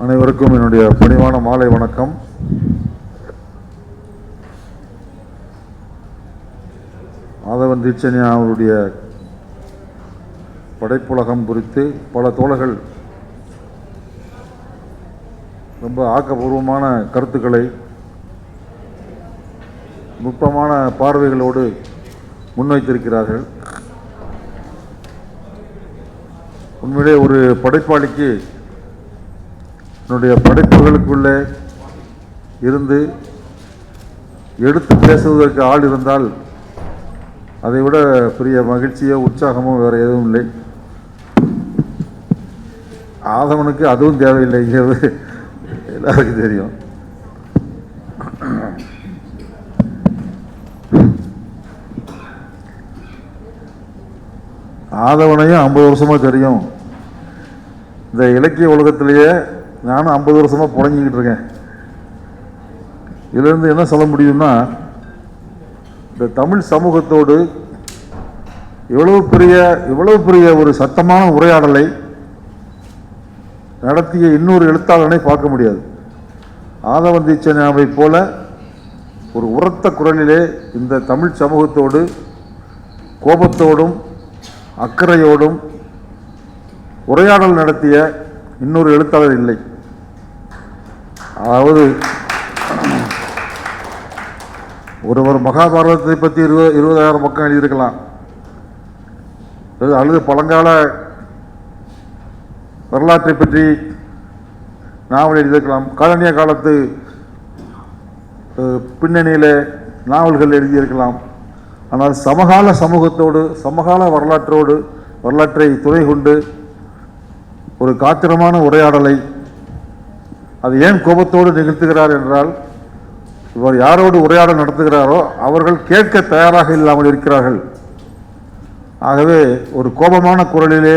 அனைவருக்கும் என்னுடைய பணிவான மாலை வணக்கம். மாதவன் தீட்சண்யா அவருடைய படைப்புலகம் குறித்து பல தோழர்கள் ரொம்ப ஆக்கப்பூர்வமான கருத்துக்களை நுட்பமான பார்வைகளோடு முன்வைத்திருக்கிறார்கள். உண்மையிலே ஒரு படைப்பாளிக்கு என்னுடைய படைப்புகளுக்குள்ளே இருந்து எடுத்து பேசுவதற்கு ஆள் இருந்தால் அதை விட பெரிய மகிழ்ச்சியோ உற்சாகமோ வேறு எதுவும் இல்லை. ஆதவனுக்கு அதுவும் தேவையில்லைங்கிறது எல்லாருக்கும் தெரியும். ஆதவனையும் 50 வருஷமாக தெரியும். இந்த இலக்கிய உலகத்திலேயே நானும் 50 வருஷமாக புழங்கிக்கிட்டு இருக்கேன். இதிலிருந்து என்ன சொல்ல முடியும்னா, இந்த தமிழ் சமூகத்தோடு இவ்வளவு பெரிய ஒரு சத்தமான உரையாடலை நடத்திய இன்னொரு எழுத்தாளனை பார்க்க முடியாது. ஆதவன் தீட்சண்யாவை போல ஒரு உரத்த குரலிலே இந்த தமிழ் சமூகத்தோடு கோபத்தோடும் அக்கறையோடும் உரையாடல் நடத்திய இன்னொரு எழுத்தாளர் இல்லை. அதாவது ஒருவர் மகாபாரதத்தை பற்றி 20,000 பக்கம் எழுதியிருக்கலாம், அல்லது பழங்கால வரலாற்றை பற்றி நாவல் எழுதியிருக்கலாம், காலனிய காலத்து பின்னணியில் நாவல்கள் எழுதியிருக்கலாம். ஆனால் சமகால சமூகத்தோடு சமகால வரலாற்றை துணை கொண்டு ஒரு காத்திரமான உரையாடலை அது ஏன் கோபத்தோடு நிகழ்த்துகிறார் என்றால், இவர் யாரோடு உரையாடல் நடத்துகிறாரோ அவர்கள் கேட்க தயாராக இல்லாமல் இருக்கிறார்கள். ஆகவே ஒரு கோபமான குரலிலே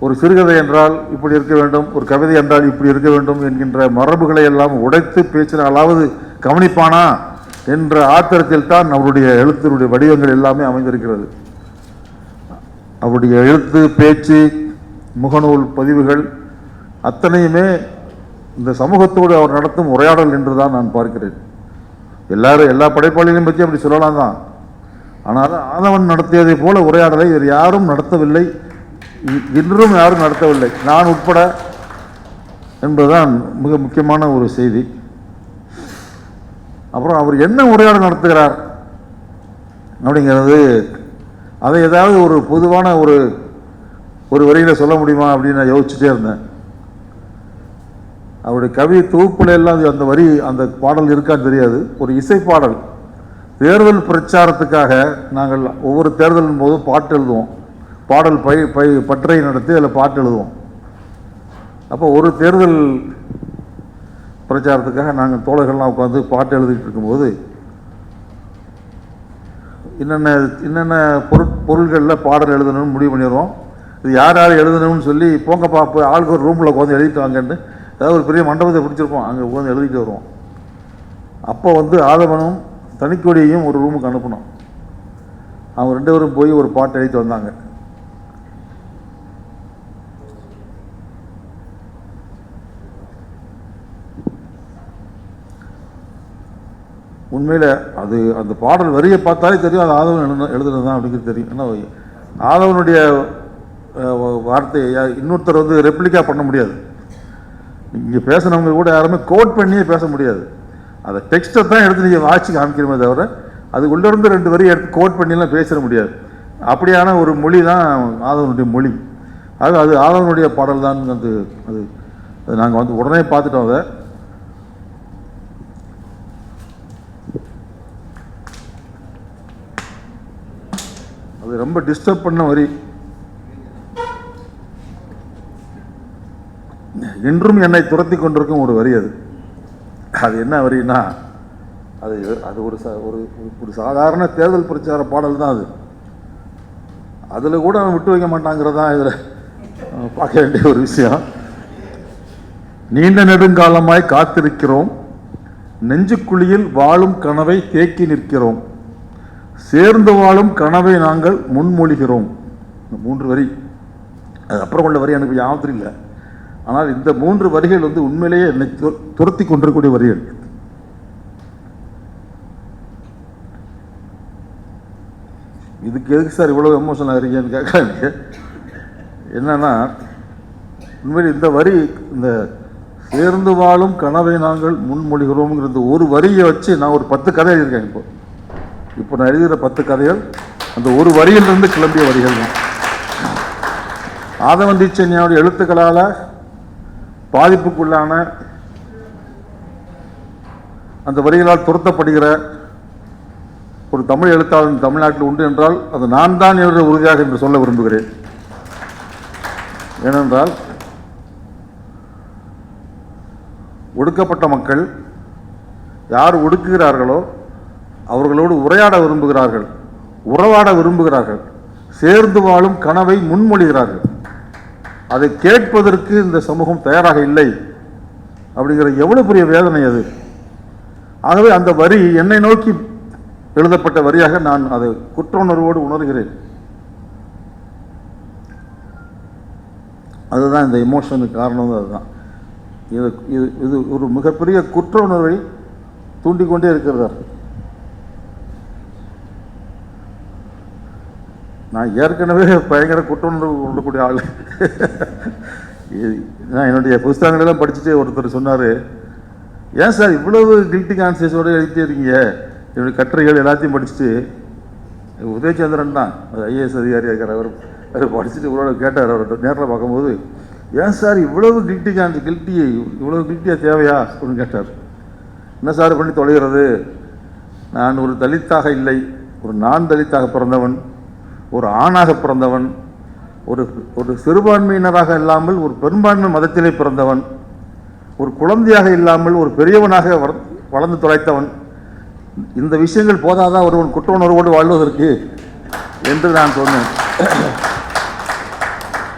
ஒரு சிறுகதை என்றால் இப்படி இருக்க வேண்டும், ஒரு கவிதை என்றால் இப்படி இருக்க வேண்டும் என்கின்ற மரபுகளை எல்லாம் உடைத்து பேச்சினாலாவது கவனிப்பானா என்ற ஆத்திரத்தில் தான் அவருடைய எழுத்தினுடைய வடிவங்கள் எல்லாமே அமைந்திருக்கிறது. அவருடைய எழுத்து, பேச்சு, முகநூல் பதிவுகள் அத்தனையுமே இந்த சமூகத்தோடு அவர் நடத்தும் உரையாடல் என்று தான் நான் பார்க்கிறேன். எல்லா படைப்பாளிகளையும் பற்றி அப்படி சொல்லலாம் தான். ஆனால் ஆதவன் நடத்தியதை போல உரையாடலை வேறு யாரும் நடத்தவில்லை, இன்றும் யாரும் நடத்தவில்லை, நான் உட்பட என்பதுதான் மிக முக்கியமான ஒரு செய்தி. அப்புறம் அவர் என்ன உரையாடல் நடத்துகிறார் அப்படிங்கிறது, அதை ஏதாவது ஒரு பொதுவான ஒரு வரியில் சொல்ல முடியுமா அப்படின்னு நான் யோசிச்சுட்டே இருந்தேன். அவருடைய கவி தொகுப்புல எல்லாம் அந்த வரி, அந்த பாடல் இருக்கான்னு தெரியாது. ஒரு இசை பாடல், தேர்தல் பிரச்சாரத்துக்காக நாங்கள் ஒவ்வொரு தேர்தலின் போதும் பாட்டு எழுதுவோம், பாடல் பற்றை நடத்தி அதில் பாட்டு எழுதுவோம். அப்போ ஒரு தேர்தல் பிரச்சாரத்துக்காக நாங்கள் தோழர்கள்லாம் உட்காந்து பாட்டு எழுதிட்டு இருக்கும்போது என்னென்ன பொருள்களில் பாடல் எழுதணும்னு முடிவு பண்ணிடுவோம். இது யார் எழுதணும்னு சொல்லி போங்கப்பா போய் ஆளுக்கு ஒரு ரூமில் உட்காந்து எழுதிட்டு வாங்கன்னு ஏதாவது ஒரு பெரிய மண்டபத்தை பிடிச்சிருப்போம், அங்கே உட்காந்து எழுதிட்டு வருவோம். அப்போ ஆதவனும் தனிக்கொடியையும் ஒரு ரூமுக்கு அனுப்பினோம். அவங்க 2 பேரும் போய் ஒரு பாட்டு எழுதிட்டு வந்தாங்க. உண்மையில் அந்த பாடல் வரியை பார்த்தாலே தெரியும் அது ஆதவன் எழுதுனது தான் அப்படிங்கிறது தெரியும். ஏன்னா ஆதவனுடைய வார்த்தையை இன்னொருத்தர் ரெப்ளிகா பண்ண முடியாது. இங்கே பேசுனவங்க கூட யாருமே கோட் பண்ணியே பேச முடியாது. அதை டெக்ஸ்ட்டை தான் எடுத்து நீங்கள் வாட்சி காமிக்கிறமே தவிர அது உள்ளிருந்து 2 வரி எடுத்து கோட் பண்ணிலாம் பேசிட முடியாது. அப்படியான ஒரு மொழி தான் ஆதவனுடைய மொழி. அது ஆதவனுடைய பாடல் தான். அது நாங்கள் உடனே பார்த்துட்டோம். அது ரொம்ப டிஸ்டர்ப் பண்ண வரி. இன்றும் என்னை துரத்தி கொண்டிருக்கும் ஒரு வரி. அது என்ன வரின்னா, அது ஒரு சாதாரண தேர்தல் பிரச்சார பாடல் தான். அதில் கூட அவன் விட்டு வைக்க மாட்டாங்கிறதான் இதில் பார்க்க வேண்டிய ஒரு விஷயம். நீண்ட நெடுங்காலமாய் காத்திருக்கிறோம், நெஞ்சுக்குழியில் வாழும் கனவை தேக்கி நிற்கிறோம், சேர்ந்து வாழும் கனவை நாங்கள் முன்மொழிகிறோம். 3 வரி. அது அப்புறம் உள்ள வரி எனக்கு ஞாபகத்தில் இல்லை. ஆனால் இந்த 3 வரிகள் வந்து உண்மையிலேயே என்னை துரத்தி கொண்டிருக்கக்கூடிய வரிகள். இதுக்கு எதுக்கு சார் இவ்வளவு எமோஷன் ஆகிறீங்கன்னு கேட்காதீங்க. என்னன்னா உண்மையில் இந்த வரி, இந்த சேர்ந்து வாழும் கனவை நாங்கள் முன்மொழிகிறோம்ங்கிற இந்த ஒரு வரியை வச்சு நான் ஒரு 10 கதை எழுதியிருக்கேன். இப்போ நான் எழுதுகிற 10 கதைகள் அந்த ஒரு வரியிலிருந்து கிளம்பிய வரிகள் தான். ஆதவன் தீட்சண்யாவுடைய எழுத்துக்களால் பாதிப்புக்குள்ளான அந்த வரிகளால் துரத்தப்படுகிற ஒரு தமிழ் எழுத்தாளர் தமிழ்நாட்டில் உண்டு என்றால் அது நான் தான் என்று உறுதியாக என்று சொல்ல விரும்புகிறேன். ஏனென்றால் ஒடுக்கப்பட்ட மக்கள் யார் ஒடுக்குகிறார்களோ அவர்களோடு உரையாட விரும்புகிறார்கள், உறவாட விரும்புகிறார்கள், சேர்ந்து வாழும் கனவை முன்மொழிகிறார்கள். அதை கேட்பதற்கு இந்த சமூகம் தயாராக இல்லை அப்படிங்கிற எவ்வளவு பெரிய வேதனை அது. ஆகவே அந்த வரி என்னை நோக்கி எழுதப்பட்ட வரியாக நான் அதை குற்ற உணர்வோடு உணர்கிறேன். அதுதான் இந்த எமோஷனுக்கு காரணம். அதுதான் இது ஒரு மிகப்பெரிய குற்ற உணர்வை தூண்டிக்கொண்டே இருக்கிறார். நான் ஏற்கனவே பயங்கர குற்ற உணர்வு கொள்ளக்கூடிய ஆள். நான் என்னுடைய புஸ்தகங்களெல்லாம் படிச்சுட்டு ஒருத்தர் சொன்னார், ஏன் சார் இவ்வளவு கில்ட்டி கான்சியஸோடு எழுதிட்டே இருக்கீங்க? என்னுடைய கட்டுரைகள் எல்லாத்தையும் படிச்சுட்டு, உதயச்சந்திரன் தான் ஐஏஎஸ் அதிகாரியாக இருக்கிற அவர் படிச்சுட்டு இவ்வளோ கேட்டார். அவர்கிட்ட நேரில் பார்க்கும்போது, ஏன் சார் இவ்வளவு இவ்வளவு கில்ட்டியாக தேவையா அப்படின்னு கேட்டார். என்ன சார் பண்ணி தொலைகிறது? நான் ஒரு தலித்தாக இல்லை, ஒரு நான் தலித்தாக பிறந்தவன், ஒரு ஆணாக பிறந்தவன், ஒரு சிறுபான்மையினராக இல்லாமல் ஒரு பெரும்பான்மை மதத்திலே பிறந்தவன், ஒரு குழந்தையாக இல்லாமல் ஒரு பெரியவனாக வளர்ந்து தொலைத்தவன். இந்த விஷயங்கள் போதாதான் ஒருவன் குற்ற உணர்வோடு வாழ்வதற்கு என்று நான் சொன்னேன்.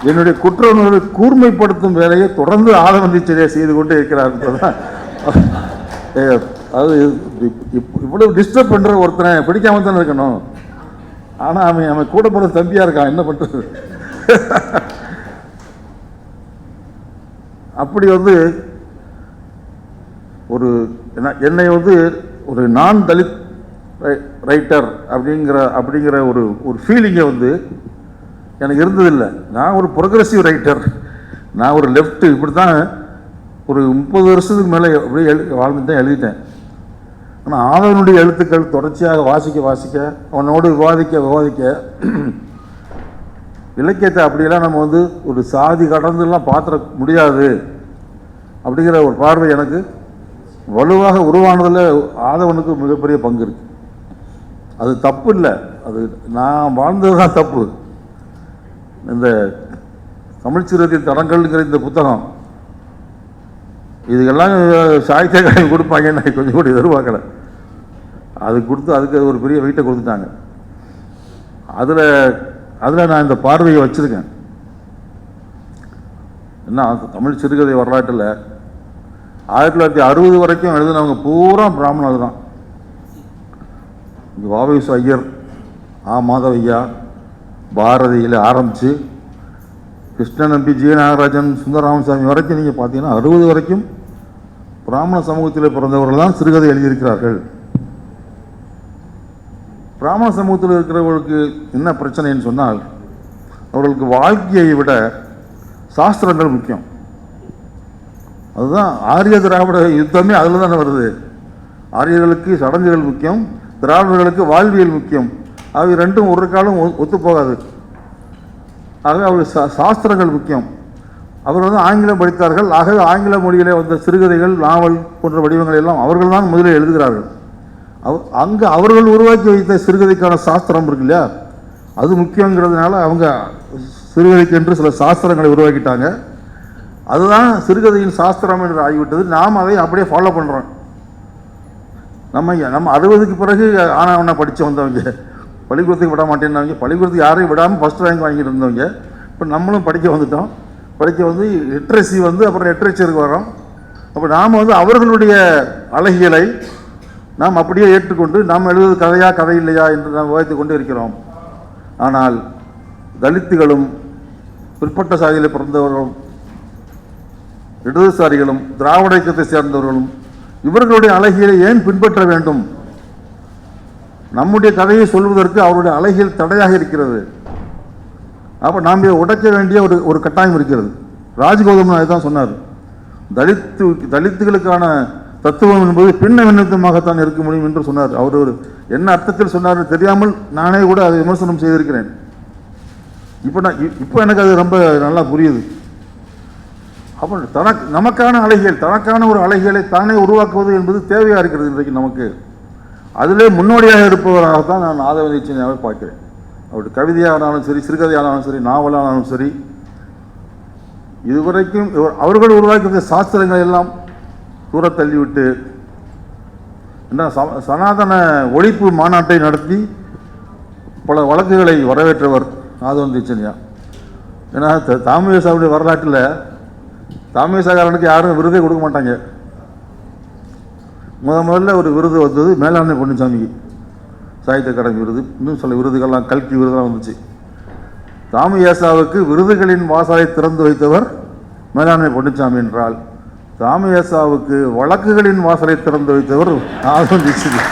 என்னுடைய குற்ற உணர்வை கூர்மைப்படுத்தும் வேலையை தொடர்ந்து ஆதவன் தீட்சண்யா செய்து கொண்டே இருக்கிறார். அது இவ்வளவு டிஸ்டர்ப் பண்ற ஒருத்தனை பிடிக்காம தானே இருக்கணும். ஆனா அவன் கூட போற தம்பியா இருக்கான், என்ன பண்றது? அப்படி வந்து என்னை வந்து ஒரு நான் தலித் ரைட்டர் அப்படிங்கிற ஒரு ஃபீலிங்கை வந்து எனக்கு இருந்ததில்லை. நான் ஒரு ப்ரோக்ரெசிவ் ரைட்டர், நான் ஒரு லெஃப்ட், இப்படி தான் ஒரு 30 வருஷத்துக்கு மேலே அப்படியே வாழ்ந்து தான் எழுதிட்டேன். ஆனால் ஆதவனுடைய எழுத்துக்கள் தொடர்ச்சியாக வாசிக்க அவனோடு விவாதிக்க இலக்கியத்தை அப்படியெல்லாம் நம்ம வந்து ஒரு சாதி கடந்துலாம் பார்த்துட முடியாது அப்படிங்கிற ஒரு பார்வை எனக்கு வலுவாக உருவானதில் ஆதவனுக்கு மிகப்பெரிய பங்கு இருக்கு. அது தப்பு இல்லை, அது நான் வாழ்ந்தது தான் தப்பு. இந்த தமிழ் சிறுவத்தின் தடங்கள்ங்கிற இந்த புத்தகம் இதுக்கெல்லாம் சாகித்ய அகாடமி கொடுப்பாங்க, நான் கொஞ்சம் கூட எதிர்பார்க்கலை. அது கொடுத்து அதுக்கு ஒரு பெரிய வெயிட்டை கொடுத்துட்டாங்க. அதில் நான் இந்த பார்வையை வச்சுருக்கேன். என்ன தமிழ் சிறுகதை வரலாற்றில் 1960 வரைக்கும் எழுதினவங்க பூரா பிராமணர் தான். வ.வி.சு. ஐயர், மாதவையா, பாரதியில் ஆரம்பித்து கிருஷ்ணன் நம்பி, ஜி. நாகராஜன், சுந்தரராமசாமி வரைக்கும் நீங்கள் பார்த்தீங்கன்னா 60 வரைக்கும் பிராமண சமூகத்தில் பிறந்தவர்கள் தான் சிறுகதை எழுதியிருக்கிறார்கள். பிராமண சமூகத்தில் இருக்கிறவர்களுக்கு என்ன பிரச்சனைன்னு சொன்னால், அவர்களுக்கு வாழ்க்கையை விட சாஸ்திரங்கள் முக்கியம். அதுதான் ஆரிய திராவிட யுத்தமே அதில் தானே வருது. ஆரியர்களுக்கு சடங்குகள் முக்கியம், திராவிடர்களுக்கு வாழ்வியல் முக்கியம். அவை ரெண்டும் ஒரு காலம் ஒத்துப்போகாது. ஆகவே அவர்கள் சாஸ்திரங்கள் முக்கியம். அவர் வந்து ஆங்கிலம் படித்தார்கள். ஆகவே ஆங்கில மொழியிலே வந்த சிறுகதைகள், நாவல் போன்ற வடிவங்கள் எல்லாம் அவர்கள் தான் முதலில் எழுதுகிறார்கள். அங்கே அவர்கள் உருவாக்கி வைத்த சிறுகதைக்கான சாஸ்திரம் இருக்கு இல்லையா, அது முக்கியங்கிறதுனால அவங்க சிறுகதைக்கு என்று சில சாஸ்திரங்களை உருவாக்கிட்டாங்க. அதுதான் சிறுகதையின் சாஸ்திரம் என்று ஆகிவிட்டது. நாம் அதை அப்படியே ஃபாலோ பண்ணுறோம். நம்ம 60க்கு பிறகு ஆனவனை படித்து வந்தவங்க, பள்ளிக்கூடத்துக்கு விட மாட்டேன்னவங்க, பள்ளிக்கூடத்துக்கு யாரையும் விடாமல் ஃபஸ்ட் ரேங்க் வாங்கிட்டு இருந்தவங்க, இப்போ நம்மளும் படிக்க வந்துட்டோம். படிக்க வந்து லிட்ரஸி வந்து அப்புறம் லிட்ரேச்சருக்கு வரோம். அப்போ நாம் வந்து அவர்களுடைய அழகியலை நாம் அப்படியே ஏற்றுக்கொண்டு நாம் எழுதுவது கதையா கதை இல்லையா என்று நாம் விவாதித்து கொண்டு இருக்கிறோம். ஆனால் தலித்துகளும் பிற்பட்ட சாதியில் பிறந்தவர்களும் இடதுசாரிகளும் திராவிட இயக்கத்தை சேர்ந்தவர்களும் இவர்களுடைய அழகியலை ஏன் பின்பற்ற வேண்டும்? நம்முடைய கதையை சொல்வதற்கு அவருடைய அழகியல் தடையாக இருக்கிறது. அப்போ நாம் இதை உடைக்க வேண்டிய ஒரு கட்டாயம் இருக்கிறது. ராஜ்கௌதம் அதுதான் சொன்னார். தலித்துகளுக்கான தத்துவம் என்பது பின்ன விண்ணத்தமாகத்தான் இருக்க முடியும் என்று சொன்னார். அவர் ஒரு என்ன அர்த்தத்தில் சொன்னார் தெரியாமல் நானே கூட அதை விமர்சனம் செய்திருக்கிறேன். இப்போ எனக்கு அது ரொம்ப நல்லா புரியுது. அப்போ நமக்கான அழகியல், தனக்கான ஒரு அழகியலை தானே உருவாக்குவது என்பது தேவையாக இருக்கிறது இன்றைக்கு நமக்கு. அதிலே முன்னோடியாக இருப்பவராகத்தான் நான் ஆதவ நீச்சனையாவை பார்க்கிறேன். அவருடைய கவிதையானாலும் சரி, சிறுகதையானாலும் சரி, நாவலானாலும் சரி, இதுவரைக்கும் அவர்கள் உருவாக்கிய சாஸ்திரங்கள் எல்லாம் தூர தள்ளிவிட்டு என்ன சனாதன ஒழிப்பு மாநாட்டை நடத்தி பல வழக்குகளை வரவேற்றவர் ஆதவன் தீட்சண்யா. ஏன்னா தாமிரசாவுடைய வரலாற்றில் தாமிரசாகாரனுக்கு யாரும் விருதே கொடுக்க மாட்டாங்க. முதல்ல ஒரு விருது வந்தது மேலாண்மை பொன்னுசாமிக்கு, சாகித்ய அகாடமி விருது, இன்னும் சில விருதுகள்லாம் கல்கி விருதுலாம் வந்துச்சு. தாமிரசாவுக்கு விருதுகளின் வாசலை திறந்து வைத்தவர் மேலாண்மை பொன்னுசாமி என்றால், தாமிரசாவுக்கு வழக்குகளின் வாசலை திறந்து வைத்தவர் ஆதவன் தீட்சண்யா.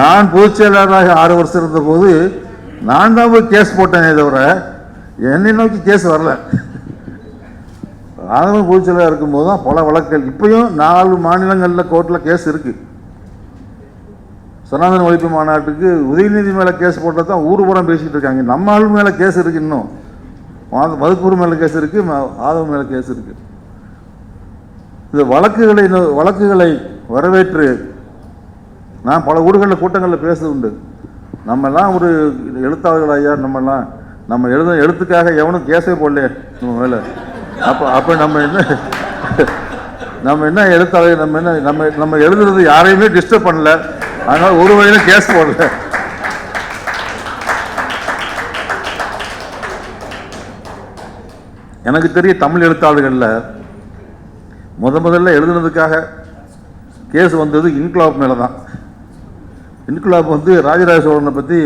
நான் பொதுச் செயலாளராக 6 வருஷம் இருந்தபோது நான் தான் போய் கேஸ் போட்டேனே தவிர என்னை நோக்கி கேஸ் வரல. ஆதவன் பொதுச் செயலாளர் இருக்கும்போது தான் பல வழக்குகள், இப்பயும் 4 மாநிலங்களில் கோர்ட்டில் கேஸ் இருக்கு. சனாதன ஒழிப்பு மாநாட்டுக்கு உதயநிதி மேலே கேஸ் போட்டால் தான் ஊர்புறம் பேசிக்கிட்டு இருக்காங்க. நம்ம ஆள் மேலே கேஸ் இருக்கு, இன்னும் மதுக்கூர் மேலே கேஸ் இருக்கு, ஆதவன் மேலே கேஸ் இருக்கு. இந்த வழக்குகளை வரவேற்று நான் பல ஊர்களில் கூட்டங்களில் பேசுறது உண்டு. நம்மெல்லாம் ஒரு எழுத்தாளர்கள் ஐயா, நம்ம எழுத்துக்காக எவனும் கேஸே போடல நம்ம மேலே. அப்போ நம்ம என்ன எழுத்தாளர், நம்ம எழுதுறது யாரையுமே டிஸ்டர்ப் பண்ணல, அதனால ஒரு வகையிலும் கேஸ் போடல. எனக்கு தெரிய தமிழ் எழுத்தாளர்களில் முதல்ல எழுதுனதுக்காக கேஸ் வந்தது இன்குலாப் மேலே தான். இன்குலாப் ராஜராஜ சோழனை பற்றி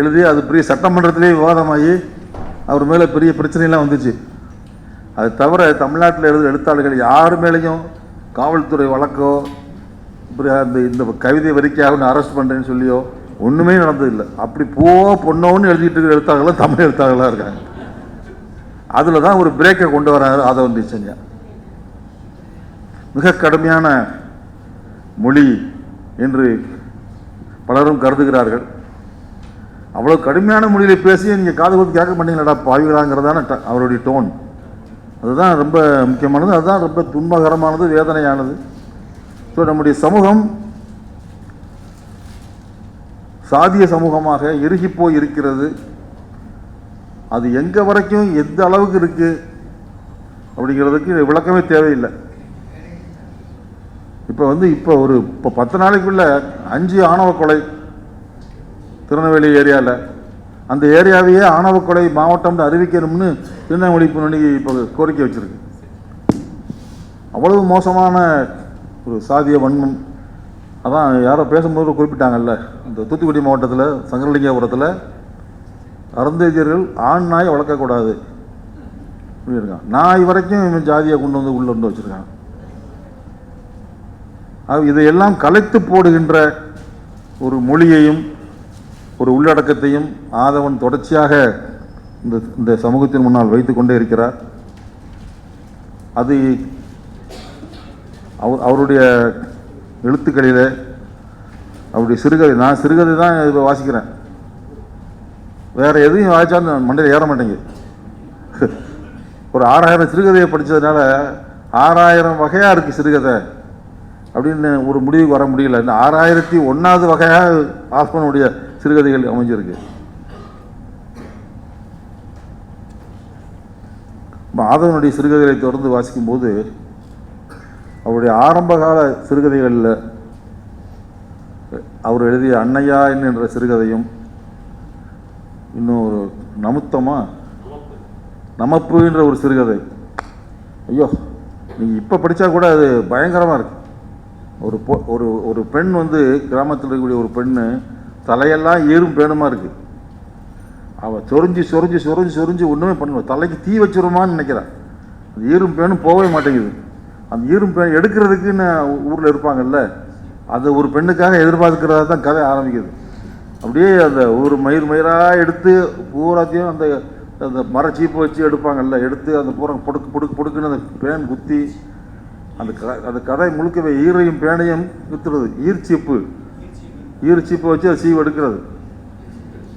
எழுதி அது பெரிய சட்டமன்றத்திலே விவாதமாகி அவர் மேலே பெரிய பிரச்சனைலாம் வந்துச்சு. அது தவிர தமிழ்நாட்டில் எழுத்தாளர்கள் யார் மேலேயும் காவல்துறை வழக்கோ இந்த கவிதை வரிக்கையாக அரெஸ்ட் பண்ணுறேன்னு சொல்லியோ ஒன்றுமே நடந்ததில்லை. அப்படி பொண்ணோன்னு எழுதிட்டு இருக்கிற எழுத்தாளர்கள் தமிழ் எழுத்தாளர்களாக இருக்காங்க. அதில் தான் ஒரு பிரேக்கை கொண்டு வராரு ஆதவன் தீட்சண்யா. மிக கடுமையான மொழி என்று பலரும் கருதுகிறார்கள். அவ்வளோ கடுமையான மொழியில் பேசி நீங்கள் காது கொடுத்து கேட்க மாட்டீங்களாடா பாவிகளாங்கிறதான அவருடைய டோன். அதுதான் ரொம்ப முக்கியமானது, அதுதான் ரொம்ப துன்பகரமானது, வேதனையானது. ஸோ நம்முடைய சமூகம் சாதிய சமூகமாக இறுகிப்போய் இருக்கிறது. அது எங்கே வரைக்கும் எந்த அளவுக்கு இருக்குது அப்படிங்கிறதுக்கு விளக்கமே தேவையில்லை. இப்போ இப்போ 10 நாளைக்குள்ள 5 ஆணவ கொலை திருநெல்வேலி ஏரியாவில், அந்த ஏரியாவையே ஆணவ கொலை மாவட்டம்னு அறிவிக்கணும்னு திருநெல்வேலி இப்போ கோரிக்கை வச்சிருக்கு. அவ்வளவு மோசமான ஒரு சாதிய வன்மம். அதான் யாரோ பேசும்போது குறிப்பிட்டாங்கல்ல, இந்த தூத்துக்குடி மாவட்டத்தில் சங்கரலிங்கபுரத்தில் அருந்ததியர்கள் ஆண் நாயை வளர்க்கக்கூடாது இருக்கான். நாய் வரைக்கும் ஜாதியை உள்ளே வச்சுருக்காங்க. இதையெல்லாம் கலைத்து போடுகின்ற ஒரு மொழியையும் ஒரு உள்ளடக்கத்தையும் ஆதவன் தொடர்ச்சியாக இந்த சமூகத்தின் முன்னால் வைத்து கொண்டே இருக்கிறார். அது அவருடைய எழுத்துக்களிலே அவருடைய சிறுகதை, நான் சிறுகதை தான் இப்போ வாசிக்கிறேன், வேற எதையும் வாய்ச்சா மண்டையில் ஏற மாட்டேங்க. ஒரு 6000 சிறுகதையை படித்ததுனால 6000 வகையாக இருக்குது சிறுகதை அப்படின்னு ஒரு முடிவுக்கு வர முடியல. இந்த 6001வது வகையாக ஆஸ்மனுடைய சிறுகதைகள் அமைஞ்சிருக்கு. ஆதவனுடைய சிறுகதைகளை தொடர்ந்து வாசிக்கும்போது அவருடைய ஆரம்பகால சிறுகதைகளில் அவர் எழுதிய அன்னையா என்ற சிறுகதையும், இன்னும் ஒரு நமப்புன்ற ஒரு சிறுகதை, ஐயோ நீங்கள் இப்போ படித்தா கூட அது பயங்கரமாக இருக்கு. ஒரு பெண் கிராமத்தில் இருக்கக்கூடிய ஒரு பெண்ணு தலையெல்லாம் ஏறும் பேணுமா இருக்கு. அவள் சொரிஞ்சு சொரிஞ்சு சொரிஞ்சு சொரிஞ்சு ஒன்றுமே பண்ணுவேன், தலைக்கு தீ வச்சிருமான்னு நினைக்கிறான். அந்த ஈரும் பேனும் போகவே மாட்டேங்குது. அந்த ஈரும் பேன் எடுக்கிறதுக்குன்னு ஊரில் இருப்பாங்கல்ல, அது ஒரு பெண்ணுக்காக எதிர்பார்க்கிறதா தான் கதை ஆரம்பிக்குது. அப்படியே அந்த ஒரு மயிர் மயிராக எடுத்து பூராத்தையும் அந்த அந்த மரச்சீப்பை வச்சு எடுப்பாங்கல்ல, எடுத்து அந்த பூரா பொடுக்கு பொடுக்கு பொடுக்குன்னு அந்த பேன் குத்தி அந்த கதை முழுக்கவே ஈரையும் பேனையும் குத்துறது. ஈர்ச்சீப்பை வச்சு அதை சீவு எடுக்கிறது.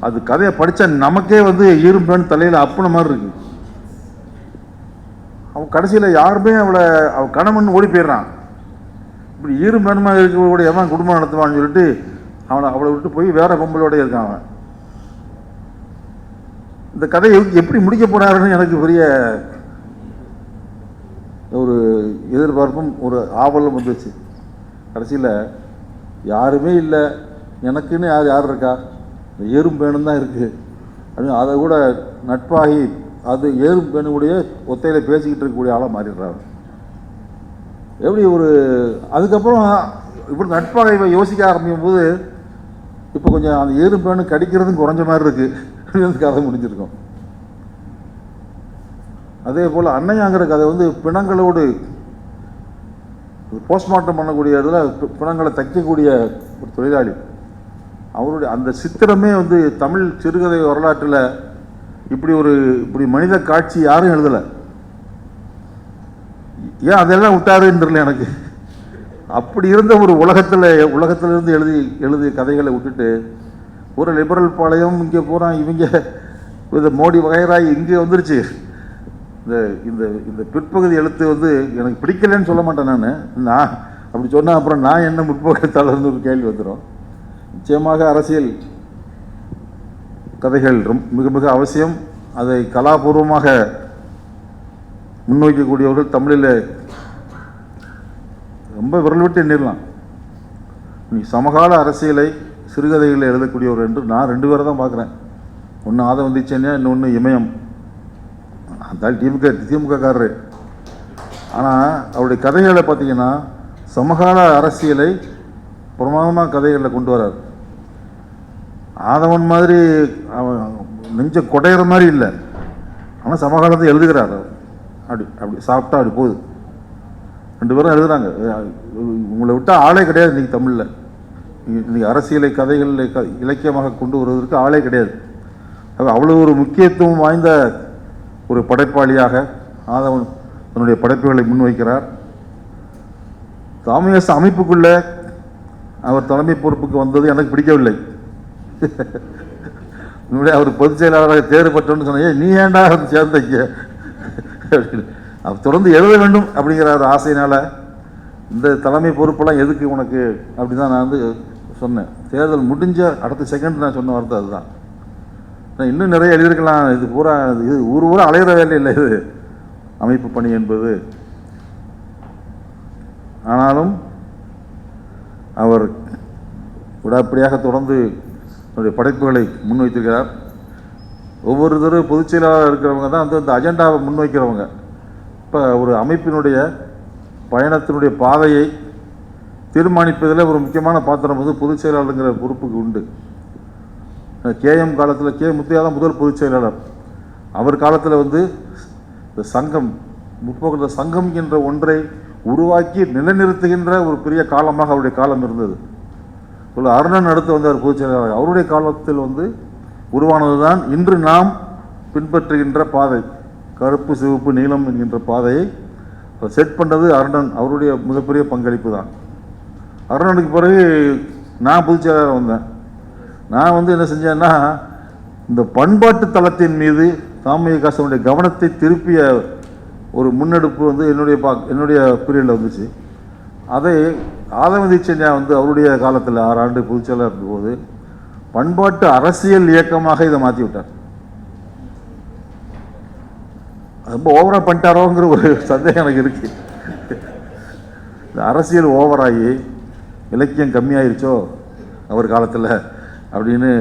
அது கதையை படித்தா நமக்கே ஈரும் பேன் தலையில் அப்புன மாதிரி இருக்கு. அவன் கடைசியில் யாருமே அவள் கணவன் ஓடி போயிடுறான். இப்படி ஈரும் பேனுமாக இருக்கக்கூடிய எவன் குடும்பம் நடத்துவான்னு சொல்லிட்டு அவளை விட்டு போய் வேற பொம்பளோட இருக்கான் அவன். இந்த கதையை எப்படி முடிக்க போறாருன்னு எனக்கு பெரிய ஒரு எதிர்பார்ப்பும் ஒரு ஆவலும் வந்துச்சு. கடைசியில் யாருமே இல்லை, எனக்குன்னு யார் இருக்கா, இந்த ஏறும் பேணும் தான் இருக்குது அப்படின்னு அதை கூட நட்பாகி அது ஏறும் பேணுடைய ஒத்தையில் பேசிக்கிட்டு இருக்கக்கூடிய ஆளாக மாறிடுறாரு. எப்படி ஒரு அதுக்கப்புறம் இப்படி நட்பாக இவன் யோசிக்க ஆரம்பிக்கும் போது இப்போ கொஞ்சம் அந்த ஏறும் பேணு கடிக்கிறதும் குறைஞ்ச மாதிரி இருக்குது கதை முடிஞ்சிருக்கும். அதே போல் அன்னையாங்கிற கதை பிணங்களோடு போஸ்ட்மார்ட்டம் பண்ணக்கூடிய இதில் பிணங்களை தைக்கக்கூடிய ஒரு தொழிலாளி. அவருடைய அந்த சித்திரமே தமிழ் சிறுகதை வரலாற்றில் இப்படி மனித காட்சி யாரும் எழுதலை. ஏன் அதெல்லாம் விட்டாருன்னு தெரியல எனக்கு. அப்படி இருந்த ஒரு உலகத்திலிருந்து எழுதிய கதைகளை விட்டுட்டு ஒரு லிபரல் பாளையம் இங்கே போகிறான், இவங்க மோடி வகைராய் இங்கே வந்துருச்சு. இந்த இந்த பிற்பகுதி எழுத்து எனக்கு பிடிக்கலன்னு சொல்ல மாட்டேன். நான் அப்படி சொன்னால் அப்புறம் நான் என்ன முற்போக்கத்தாளர்னு ஒரு கேள்வி வந்துடும். நிச்சயமாக அரசியல் கதைகள் மிக மிக அவசியம். அதை கலாபூர்வமாக முன்வைக்கக்கூடியவர்கள் தமிழில் ரொம்ப விரல் விட்டு எண்ணிடலாம். நீ சமகால அரசியலை சிறுகதைகளில் எழுதக்கூடியவர் என்று நான் 2 பேரை தான் பார்க்குறேன். ஒன்று ஆதவந்திச்சேனியா, இன்னொன்று இமயம். அந்த திமுகக்காரரு. ஆனால் அவருடைய கதைகளை பார்த்தீங்கன்னா சமகால அரசியலை பிரமாதமாக கதைகளில் கொண்டு வர்றார். ஆதவன் மாதிரி அவன் நெஞ்ச கொடையிற மாதிரி இல்லை, ஆனால் சமகாலத்தை எழுதுகிறார். அப்படி சாப்பிட்டா அப்படி போகுது. 2 பேரும் எழுதுகிறாங்க. உங்களை விட்டால் ஆளே கிடையாது இன்றைக்கி தமிழில். இன்றைக்கி அரசியலை கதைகளில் இலக்கியமாக கொண்டு வருவதற்கு ஆளே கிடையாது. அவ்வளோ ஒரு முக்கியத்துவம் வாய்ந்த ஒரு படைப்பாளியாக ஆதவன் தன்னுடைய படைப்புகளை முன்வைக்கிறார். தாமியச அமைப்புக்குள்ள அவர் தலைமை பொறுப்புக்கு வந்தது எனக்கு பிடிக்கவில்லை. அவர் பொதுச் செயலாளராக தேர்வு பெற்றோன்னு சொன்ன, நீ ஏண்டா சேர்ந்தீங்க அப்படின்னு அவர் தொடர்ந்து எழுத வேண்டும் அப்படிங்கிற ஒரு ஆசையினால் இந்த தலைமை பொறுப்பெல்லாம் எதுக்கு உனக்கு அப்படி தான் நான் சொன்னேன். தேர்தல் முடிஞ்ச அடுத்த செகண்ட் நான் சொன்ன வார்த்தை அதுதான். இன்னும் நிறைய எழுதியிருக்கலாம். இது பூரா இது ஊர் அலையிற வேலை இல்லை இது அமைப்பு பணி என்பது. ஆனாலும் அவர் விடாப்பிடியாக தொடர்ந்து அவருடைய படைப்புகளை முன்வைத்திருக்கிறார். ஒவ்வொரு தடவை பொதுச் செயலாளர் இருக்கிறவங்க தான் அந்த அஜெண்டாவை முன்வைக்கிறவங்க. இப்போ ஒரு அமைப்பினுடைய பயணத்தினுடைய பாதையை தீர்மானிப்பதில் ஒரு முக்கியமான பாத்திரம் பொதுச் செயலாளருங்கிற பொறுப்புக்கு உண்டு. கேஎம் காலத்தில் கே முத்தையா தான் முதல் பொதுச் செயலாளர். அவர் காலத்தில் இந்த சங்கம் முற்போக்கு சங்கம் என்ற ஒன்றை உருவாக்கி நிலைநிறுத்துகின்ற ஒரு பெரிய காலமாக அவருடைய காலம் இருந்தது. அருணன் அடுத்து வந்தார் பொதுச் செயலாளர். அவருடைய காலத்தில் உருவானது தான் இன்று நாம் பின்பற்றுகின்ற பாதை. கருப்பு சிவப்பு நீலம் என்கின்ற பாதையை செட் பண்ணது அருணன். அவருடைய மிகப்பெரிய பங்களிப்பு தான். அருணனுக்கு பிறகு நான் பொதுச் செயலாளர் வந்தேன். நான் என்ன செஞ்சேன்னா இந்த பண்பாட்டு தளத்தின் மீது தாமியகாசனுடைய கவனத்தை திருப்பிய ஒரு முன்னெடுப்பு என்னுடைய பீரியடில் வந்துச்சு. அதை ஆதவந்திச்சென்யா அவருடைய காலத்தில் 6 ஆண்டு பொதுச் செயலாளர் இருந்தபோது பண்பாட்டு அரசியல் இயக்கமாக இதை மாற்றி விட்டார். ரொம்ப ஓவராக பண்ணிட்டாரோங்கிற ஒரு சந்தேகம் எனக்கு இருக்கு. இந்த அரசியல் ஓவராகி இலக்கியம் கம்மியாயிருச்சோ அவர் காலத்தில் அப்படின்னு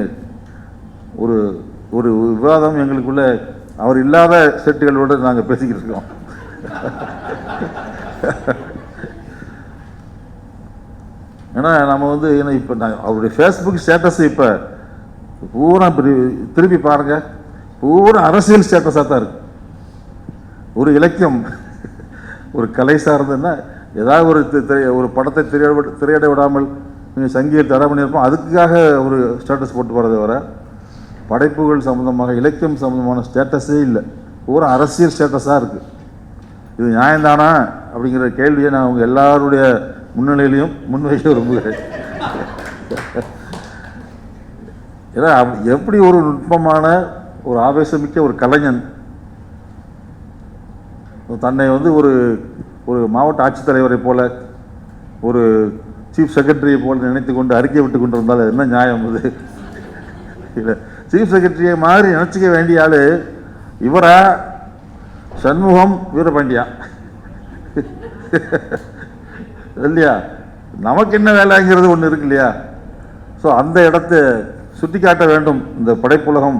ஒரு ஒரு விவாதம் எங்களுக்குள்ள அவர் இல்லாத செட்டுகளோடு நாங்கள் பேசிக்கிட்டு இருக்கோம். ஏன்னா நம்ம ஏன்னா இப்போ அவருடைய ஃபேஸ்புக் ஸ்டேட்டஸ் இப்போ பூரா திருப்பி பாருங்கள். பூரா அரசியல் ஸ்டேட்டஸாக தான் இருக்கு. ஒரு இலக்கியம் ஒரு கலை சார்ந்ததுன்னா ஏதாவது ஒரு படத்தை திரையிட விடாமல் நீங்கள் சங்கீத தடை பண்ணியிருப்போம், அதுக்காக ஒரு ஸ்டேட்டஸ் போட்டு போகிறத வர படைப்புகள் சம்மந்தமாக இலக்கியம் சம்மந்தமான ஸ்டேட்டஸே இல்லை. பூரா அரசியல் ஸ்டேட்டஸாக இருக்குது. இது நியாயம்தானா அப்படிங்கிற கேள்வியை நான் அவங்க எல்லாருடைய முன்னிலையிலையும் முன்வைக்க விரும்புகிறேன். ஏன்னா எப்படி ஒரு நுட்பமான ஒரு ஆவேசமிக்க ஒரு கலைஞன் தன்னை ஒரு ஒரு மாவட்ட ஆட்சித்தலைவரை போல ஒரு சீஃப் செக்ரட்டரியை போல நினைத்து கொண்டு அறிக்கை விட்டு கொண்டு இருந்தால் அது என்ன நியாயம்? அது இல்லை, சீஃப் செக்ரட்டரியை மாதிரி நினச்சிக்க வேண்டிய ஆள் இவரா சண்முகம் வீரபாண்டியா இல்லையா? நமக்கு என்ன வேலைங்கிறது ஒன்று இருக்கு இல்லையா? ஸோ அந்த இடத்தை சுட்டி காட்ட வேண்டும் இந்த படைப்புலகம்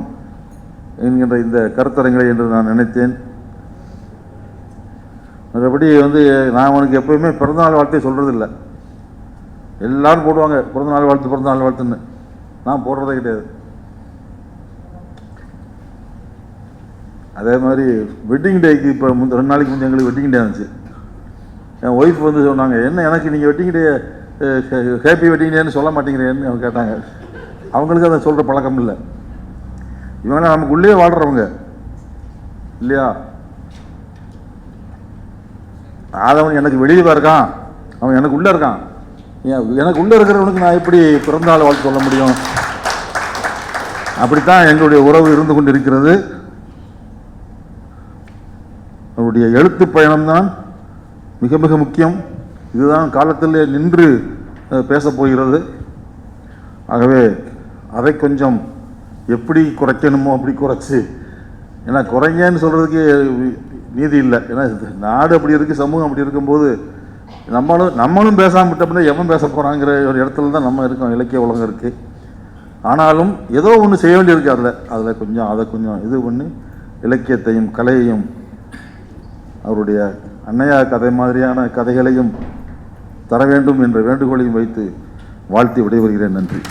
என்கின்ற இந்த கருத்தரங்களை என்று நான் நினைத்தேன். மற்றபடி நான் அவனுக்கு எப்போயுமே பிறந்தநாள் வாழ்த்தை சொல்கிறது இல்லை. எல்லாரும் போடுவாங்க பிறந்தநாள் வாழ்த்துன்னு, நான் போடுறதே கிடையாது. அதே மாதிரி வெட்டிங் டேக்கு இப்போ 2 நாளைக்கு முந்தைய எங்களுக்கு வெட்டிங் டே இருந்துச்சு. என் ஒய்ஃப் சொன்னாங்க, என்ன எனக்கு நீங்கள் வெட்டிங் டே ஹேப்பி வெட்டிங் டேன்னு சொல்ல மாட்டேங்கிறேன்னு அவங்க கேட்டாங்க. அவங்களுக்கு அதை சொல்கிற பழக்கம் இல்லை. இவங்களாம் நமக்குள்ளேயே வாழ்கிறவங்க இல்லையா? அவன் எனக்கு வெளியே இருக்கான், அவன் எனக்கு உள்ளே இருக்கான். எனக்கு உள்ளே இருக்கிறவனுக்கு நான் எப்படி பிறந்தநாள் வாழ்த்து சொல்ல முடியும்? அப்படித்தான் எங்களுடைய உறவு இருந்து கொண்டு இருக்கிறது. அவருடைய எழுத்து பயணம்தான் மிக மிக முக்கியம். இதுதான் காலத்தில் நின்று பேசப் போகிறது. ஆகவே அதை கொஞ்சம் எப்படி குறைக்கணுமோ அப்படி குறைச்சி, ஏன்னா குறைங்கன்னு சொல்கிறதுக்கு நீதி இல்லை. ஏன்னா நாடு அப்படி இருக்குது, சமூகம் அப்படி இருக்கும்போது நம்மளும் பேசாமல் விட்டோம்னா எவன் பேச போகிறாங்கிற ஒரு இடத்துல தான் நம்ம இருக்கோம். இலக்கிய உலகம் இருக்குது. ஆனாலும் ஏதோ ஒன்று செய்ய வேண்டியிருக்கு. அதில் கொஞ்சம் அதை கொஞ்சம் இது பண்ணி இலக்கியத்தையும் கலையையும் அவருடைய அன்னையா கதை மாதிரியான கதைகளையும் தர வேண்டும் என்ற வேண்டுகோளையும் வைத்து வாழ்த்தி விடைபெறுகிறேன். நன்றி.